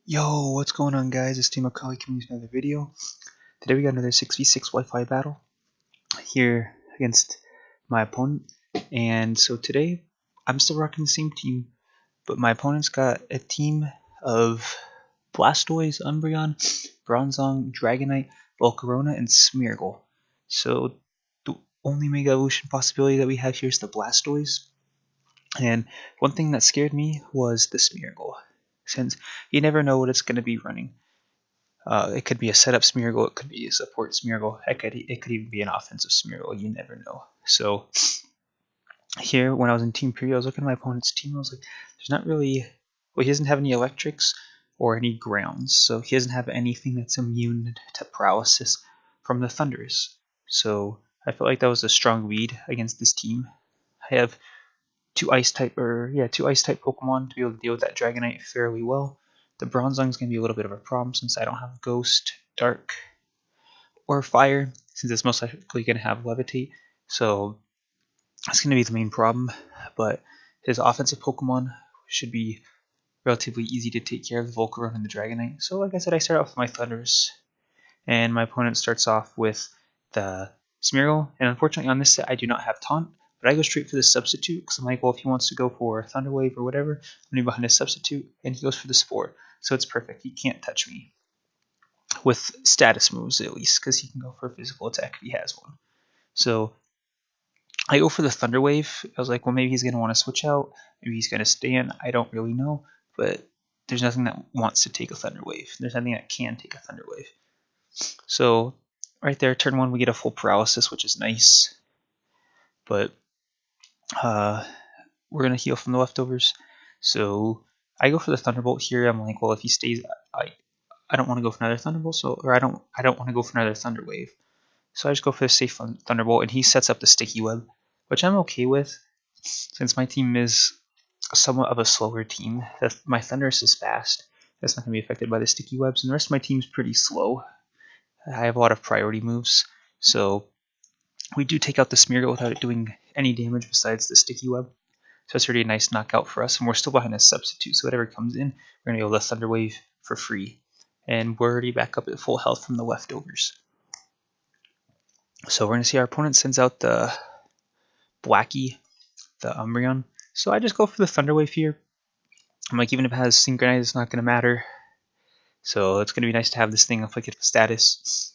Yo, what's going on, guys? It's Team Macaulay coming with another video. Today we got another 6v6 Wi-Fi battle here against my opponent. And so today I'm still rocking the same team, but my opponent's got a team of Blastoise, Umbreon, Bronzong, Dragonite, Volcarona, and Smeargle. So the only Mega Evolution possibility that we have here is the Blastoise. And one thing that scared me was the Smeargle, since you never know what it's going to be running. It could be a setup Smeargle, it could be a support Smeargle, heck, it could even be an offensive Smeargle, you never know. So here, when I was in Team Pre, I was looking at my opponent's team, I was like, there's not really, well, he doesn't have any electrics or any grounds, so he doesn't have anything that's immune to paralysis from the Thunders. So I felt like that was a strong lead against this team. I have two ice type Pokemon to be able to deal with that Dragonite fairly well. The Bronzong is going to be a little bit of a problem since I don't have Ghost, Dark, or Fire, since it's most likely going to have Levitate. So that's going to be the main problem. But his offensive Pokemon should be relatively easy to take care of, the Volcarona and the Dragonite. So like I said, I start off with my Thunders, and my opponent starts off with the Smeargle. And unfortunately on this set I do not have Taunt, but I go straight for the substitute because I'm like, well, if he wants to go for Thunder Wave or whatever, I'm going to be behind a substitute, and he goes for the Spore. So it's perfect. He can't touch me with status moves, at least, because he can go for a physical attack if he has one. So I go for the Thunder Wave. I was like, well, maybe he's going to want to switch out. Maybe he's going to stay in. I don't really know, but there's nothing that wants to take a Thunder Wave. There's nothing that can take a Thunder Wave. So right there, turn 1, we get a full paralysis, which is nice. But we're going to heal from the leftovers. So I go for the Thunderbolt here. I'm like, well, if he stays, I don't want to go for another Thunderbolt, or I don't want to go for another Thunder Wave. So I just go for the safe Thunderbolt, and he sets up the Sticky Web, which I'm okay with, since my team is somewhat of a slower team. My Thundurus is fast. That's not going to be affected by the Sticky Webs, and the rest of my team's pretty slow. I have a lot of priority moves, so we do take out the Smeargle without it doing any damage besides the Sticky Web. So it's already a nice knockout for us, and we're still behind a substitute, so whatever comes in, we're going to go the Thunder Wave for free. And we're already back up at full health from the leftovers. So we're going to see our opponent sends out the Blackie, the Umbreon. So I just go for the Thunder Wave here. I'm like, even if it has Synchronize, it's not going to matter. So it's going to be nice to have this thing afflicted with status.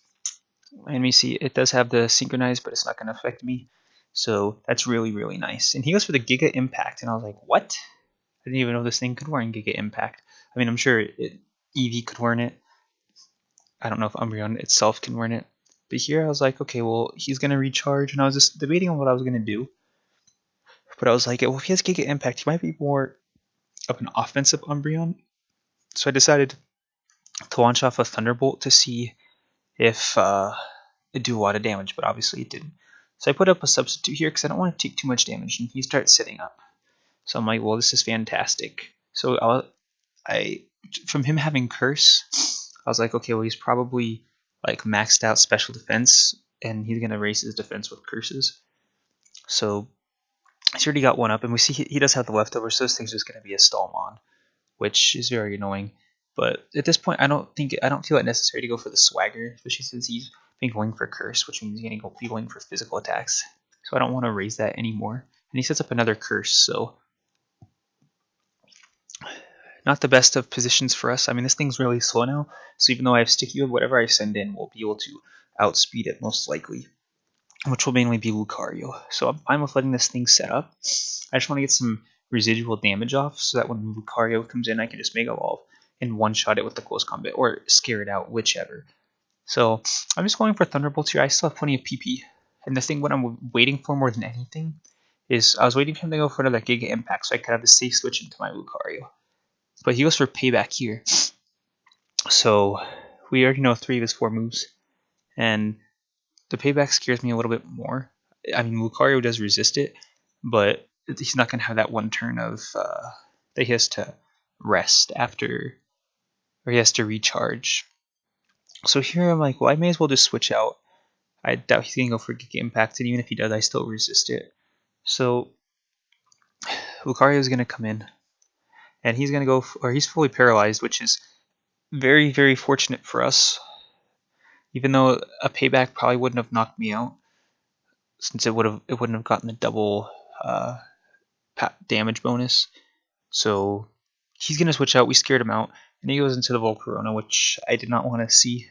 And we see it does have the Synchronize, but it's not going to affect me. So that's really, really nice. And he goes for the Giga Impact, and I was like, what? I didn't even know this thing could warn Giga Impact. I mean, I'm sure Eevee could warn it. I don't know if Umbreon itself can warn it. But here I was like, okay, well, he's going to recharge, and I was just debating on what I was going to do. But I was like, well, if he has Giga Impact, he might be more of an offensive Umbreon. So I decided to launch off a Thunderbolt to see if it'd do a lot of damage, but obviously it didn't. So I put up a substitute here because I don't want to take too much damage, and he starts sitting up. So I'm like, well, this is fantastic. So from him having Curse, I was like, okay, well, he's probably like maxed out special defense, and he's going to raise his defense with curses. So he's already got one up, and we see he does have the leftovers, so this thing's just going to be a Stallmon, which is very annoying. But at this point, I don't feel it necessary to go for the Swagger, especially since he's been going for Curse, which means he's going to be going for physical attacks. So I don't want to raise that anymore. And he sets up another Curse, so not the best of positions for us. I mean, this thing's really slow now, so even though I have Sticky Web, whatever I send in will be able to outspeed it most likely, which will mainly be Lucario. So I'm fine with letting this thing set up. I just want to get some residual damage off so that when Lucario comes in, I can just Mega Evolve and one-shot it with the close combat, or scare it out, whichever. So I'm just going for Thunderbolts here. I still have plenty of PP. And the thing what I'm waiting for more than anything is I was waiting for him to go for another Giga Impact so I could have the safe switch into my Lucario. But he goes for Payback here. So we already know 3 of his 4 moves. And the Payback scares me a little bit more. I mean, Lucario does resist it, but he's not going to have that one turn of that he has to rest after, or he has to recharge. So here I'm like, well, I may as well just switch out. I doubt he's going to go for Giga Impact, and even if he does, I still resist it. So Lucario is going to come in, and he's going to go, or he's fully paralyzed, which is very, very fortunate for us. Even though a payback probably wouldn't have knocked me out, since it wouldn't have gotten the double uh, damage bonus. So he's gonna switch out. We scared him out, and he goes into the Volcarona, which I did not want to see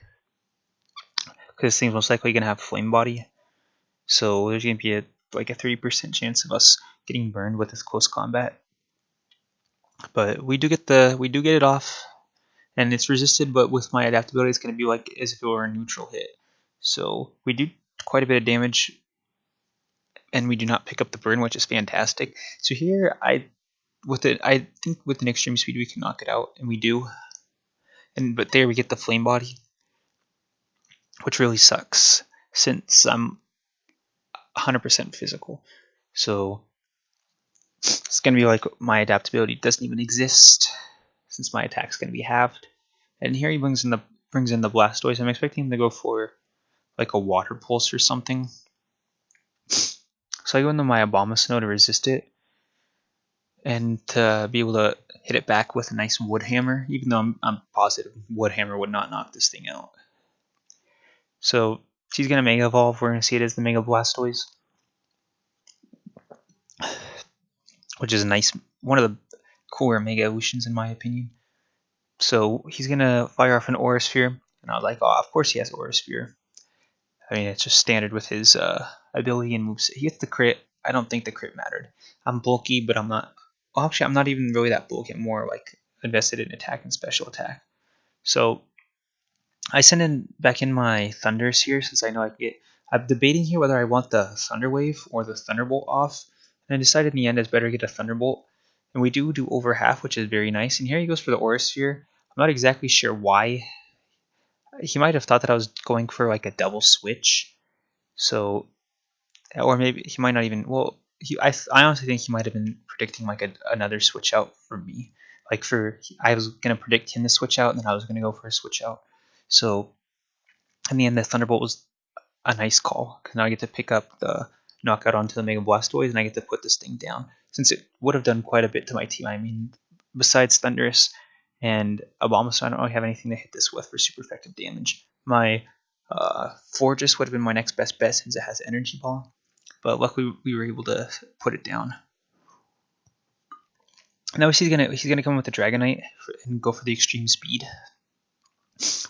because this thing's most likely gonna have Flame Body. So there's gonna be like a 30% chance of us getting burned with this close combat. But we do get it off, and it's resisted. But with my adaptability, it's gonna be like as if it were a neutral hit. So we do quite a bit of damage, and we do not pick up the burn, which is fantastic. So here I think with an extreme speed we can knock it out, and we do. But there we get the Flame Body, which really sucks since I'm 100% physical. So it's gonna be like my adaptability doesn't even exist since my attack's gonna be halved. And here he brings in the Blastoise. I'm expecting him to go for like a Water Pulse or something. So I go into my Abomasnow to resist it, and to be able to hit it back with a nice Wood Hammer, even though I'm positive Wood Hammer would not knock this thing out. So she's gonna Mega Evolve. We're gonna see it as the Mega Blastoise, which is a nice, one of the cooler Mega Evolutions in my opinion. So he's gonna fire off an Aura Sphere, and I was like, oh, of course he has Aura Sphere. I mean, it's just standard with his ability and moves. He gets the crit. I don't think the crit mattered. I'm bulky, but I'm not. Well, actually, I'm not even really that bulky. I'm more like invested in attack and special attack. So I send back in my Thunders here, since I know I can get. I'm debating here whether I want the Thunder Wave or the Thunderbolt off, and I decided in the end it's better to get a Thunderbolt. And we do over half, which is very nice. And here he goes for the Aura Sphere. I'm not exactly sure why. He might have thought that I was going for like a double switch. So, or maybe he might not even. Well, I honestly think he might have been predicting like another switch out for me. Like I was gonna predict him to switch out, and then I was gonna go for a switch out. So, in the end, the Thunderbolt was a nice call, because now I get to pick up the knockout onto the Mega Blastoise, and I get to put this thing down, since it would have done quite a bit to my team. I mean, besides Thundurus and Abomasnow, I don't really have anything to hit this with for super effective damage. My Fortress would have been my next best bet, since it has Energy Ball, but luckily we were able to put it down. Now he's gonna come with the Dragonite and go for the extreme speed,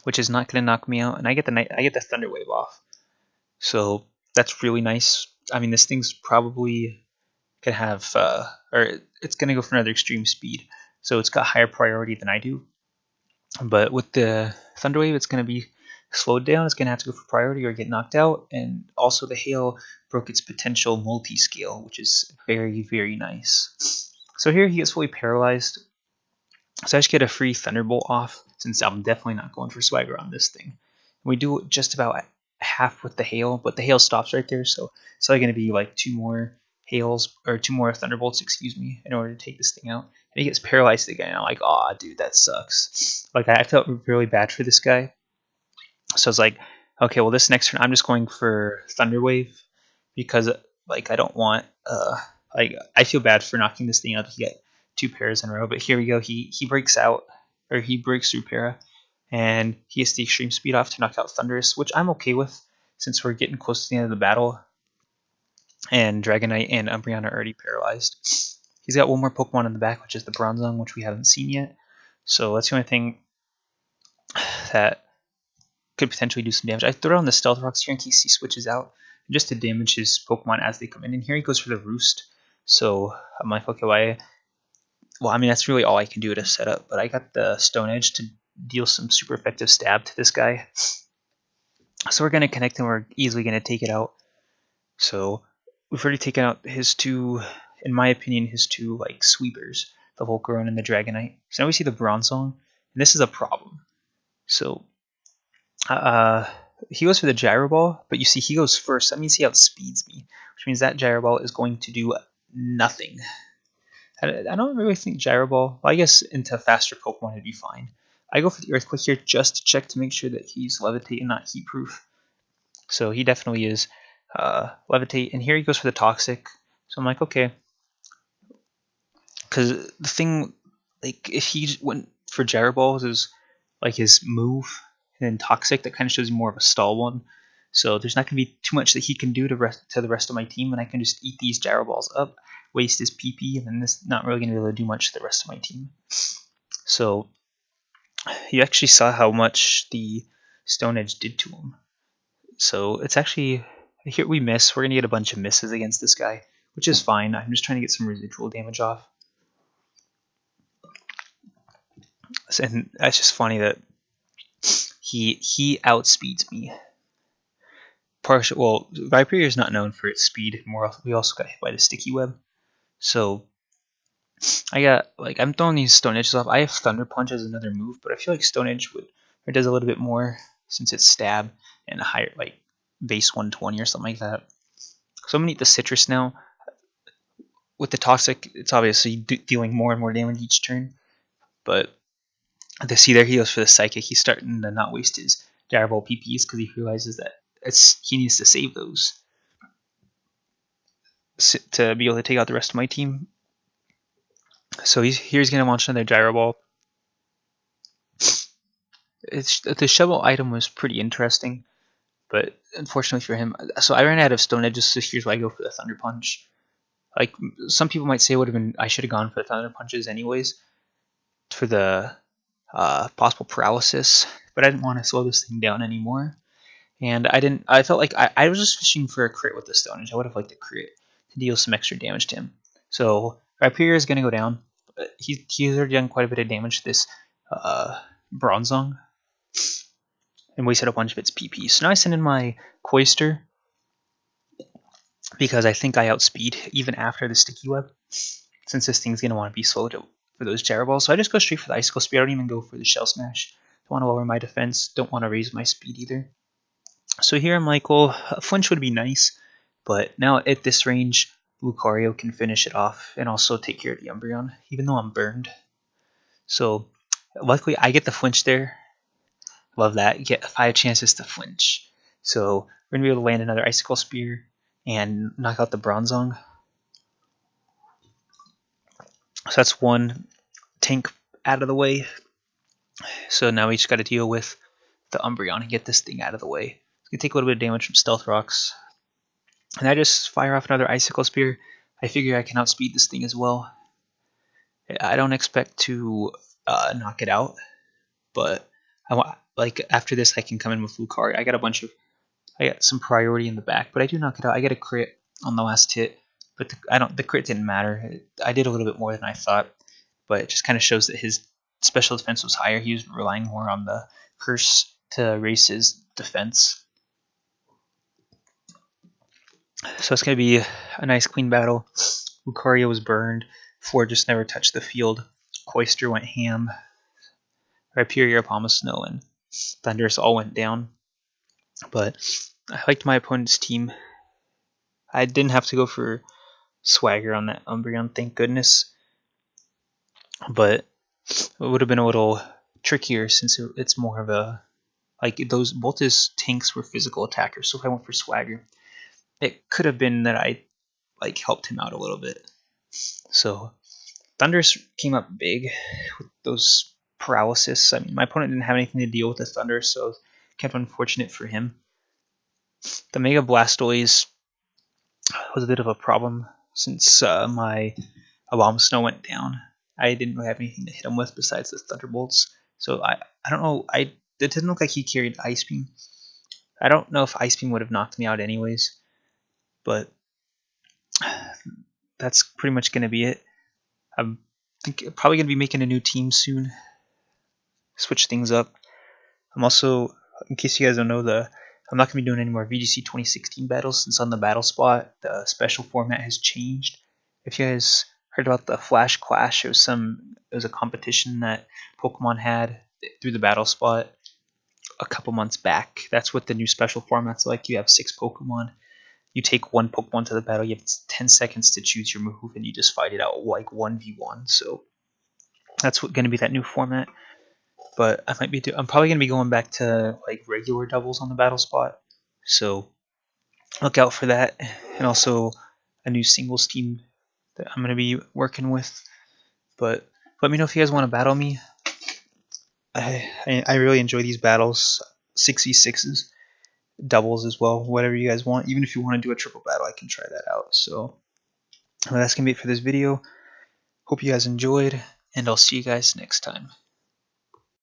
which is not gonna knock me out, and I get the Thunder Wave off. So that's really nice. I mean, this thing's probably gonna have, or it's gonna go for another extreme speed, so it's got higher priority than I do. But with the Thunder Wave, it's gonna be slowed down. It's gonna have to go for priority or get knocked out. And also, the Hail broke its potential multi-scale, which is very, very nice. So here he gets fully paralyzed. So I just get a free Thunderbolt off, since I'm definitely not going for Swagger on this thing. We do just about half with the Hail, but the Hail stops right there, so it's only going to be like two more Thunderbolts, excuse me, in order to take this thing out. And he gets paralyzed again. I'm like, aw, dude, that sucks. Like, I felt really bad for this guy. So I was like, okay, well, this next turn I'm just going for Thunder Wave, because like I don't want like, I feel bad for knocking this thing out to get 2 pairs in a row. But here we go. He breaks out, or he breaks through para, and he gets the extreme speed off to knock out Thundurus, which I'm okay with, since we're getting close to the end of the battle, and Dragonite and Umbreon are already paralyzed. He's got one more Pokemon in the back, which is the Bronzong, which we haven't seen yet. So that's the only thing that could potentially do some damage. I throw down the Stealth Rocks here in case he switches out, just to damage his Pokemon as they come in. And here he goes for the Roost. So I'm like, okay, well, I mean, that's really all I can do to set up. But I got the Stone Edge to deal some super effective stab to this guy. So we're going to connect and we're easily going to take it out. So we've already taken out his two, in my opinion, his two like sweepers, the Volcarona and the Dragonite. So now we see the Bronzong, and this is a problem. So he goes for the Gyro Ball, but you see he goes first. That means he outspeeds me, which means that Gyro Ball is going to do nothing. I don't really think Gyro Ball, well, I guess into faster Pokemon it'd be fine. I go for the Earthquake here just to check to make sure that he's Levitate and not Heat Proof. So he definitely is Levitate, and here he goes for the Toxic. So I'm like, okay. Because the thing, like, if he went for Gyro Balls, is like his move, and then Toxic that kind of shows you more of a stall one. So there's not going to be too much that he can do to the rest of my team, and I can just eat these gyro balls up, waste his PP, and then this not really going to be able to do much to the rest of my team. So you actually saw how much the Stone Edge did to him. So it's actually, here we miss. We're going to get a bunch of misses against this guy, which is fine. I'm just trying to get some residual damage off. And that's just funny that he outspeeds me. Well, Viper is not known for its speed. We also got hit by the sticky web. So I got, like, I'm throwing these Stone Edges off. I have Thunder Punch as another move, but I feel like Stone Edge does a little bit more since it's stab and a higher, like, base 120 or something like that. So I'm gonna eat the Citrus now. With the Toxic, it's obviously dealing more and more damage each turn, but see there he goes for the Psychic. He's starting to not waste his Gyro Ball PPs because he realizes that he needs to save those to be able to take out the rest of my team. So he's going to launch another Gyro Ball. The shovel item was pretty interesting, but unfortunately for him, so I ran out of Stone Edges, so here's why I go for the Thunder Punch. Like, some people might say I should have gone for the Thunder Punches anyways, for the possible paralysis, but I didn't want to slow this thing down anymore. And I felt like I was just fishing for a crit with the Stone Edge. I would have liked a crit to deal some extra damage to him. So Rhyperior is going to go down. He's already done quite a bit of damage to this Bronzong and wasted a bunch of its PP. So now I send in my Cloister because I think I outspeed even after the Sticky Web, since this thing's going to want to be slow for those Gyro Balls. So I just go straight for the Icicle Spear. I don't even go for the Shell Smash. Don't want to lower my defense. Don't want to raise my speed either. So here I'm like, well, a flinch would be nice, but now at this range, Lucario can finish it off and also take care of the Umbreon, even though I'm burned. So luckily I get the flinch there. Love that. You get 5 chances to flinch. So we're going to be able to land another Icicle Spear and knock out the Bronzong. So that's one tank out of the way. So now we just got to deal with the Umbreon and get this thing out of the way. It's going to take a little bit of damage from Stealth Rocks. And I just fire off another Icicle Spear. I figure I can outspeed this thing as well. I don't expect to knock it out, but like after this I can come in with Lucario. I got some priority in the back, but I do knock it out. I get a crit on the last hit, but the crit didn't matter. I did a little bit more than I thought, but it just kind of shows that his special defense was higher. He was relying more on the curse to raise his defense. So it's going to be a nice clean battle. Lucario was burned. Floor just never touched the field. Cloister went ham. Rhyperior, Palma Snow, and Thundurus all went down. But I liked my opponent's team. I didn't have to go for Swagger on that Umbreon, thank goodness. But it would have been a little trickier since it's more of a... like, both his tanks were physical attackers, so if I went for Swagger, it could have been that I helped him out a little bit. So Thundurus came up big with those paralysis. I mean, my opponent didn't have anything to deal with the Thunder, so it kind of unfortunate for him. The Mega Blastoise was a bit of a problem since my Palma Snow went down. I didn't really have anything to hit him with besides the Thunderbolts. So I don't know. It didn't look like he carried Ice Beam. I don't know if Ice Beam would have knocked me out anyways. But that's pretty much going to be it. I'm probably going to be making a new team soon. Switch things up. I'm also, in case you guys don't know, I'm not going to be doing any more VGC 2016 battles since on the battle spot, the special format has changed. If you guys heard about the Flash Clash, it was a competition that Pokemon had through the battle spot a couple months back. That's what the new special format's like. You have 6 Pokemon. You take one Pokemon to the battle, you have 10 seconds to choose your move, and you just fight it out like 1v1. So that's going to be that new format. But I'm probably going to be going back to like regular doubles on the battle spot. So look out for that. And also a new singles team that I'm going to be working with. But let me know if you guys want to battle me. I really enjoy these battles, 6v6s, doubles as well, whatever you guys want. Even if you want to do a triple battle, I can try that out. So that's gonna be it for this video. Hope you guys enjoyed, and I'll see you guys next time.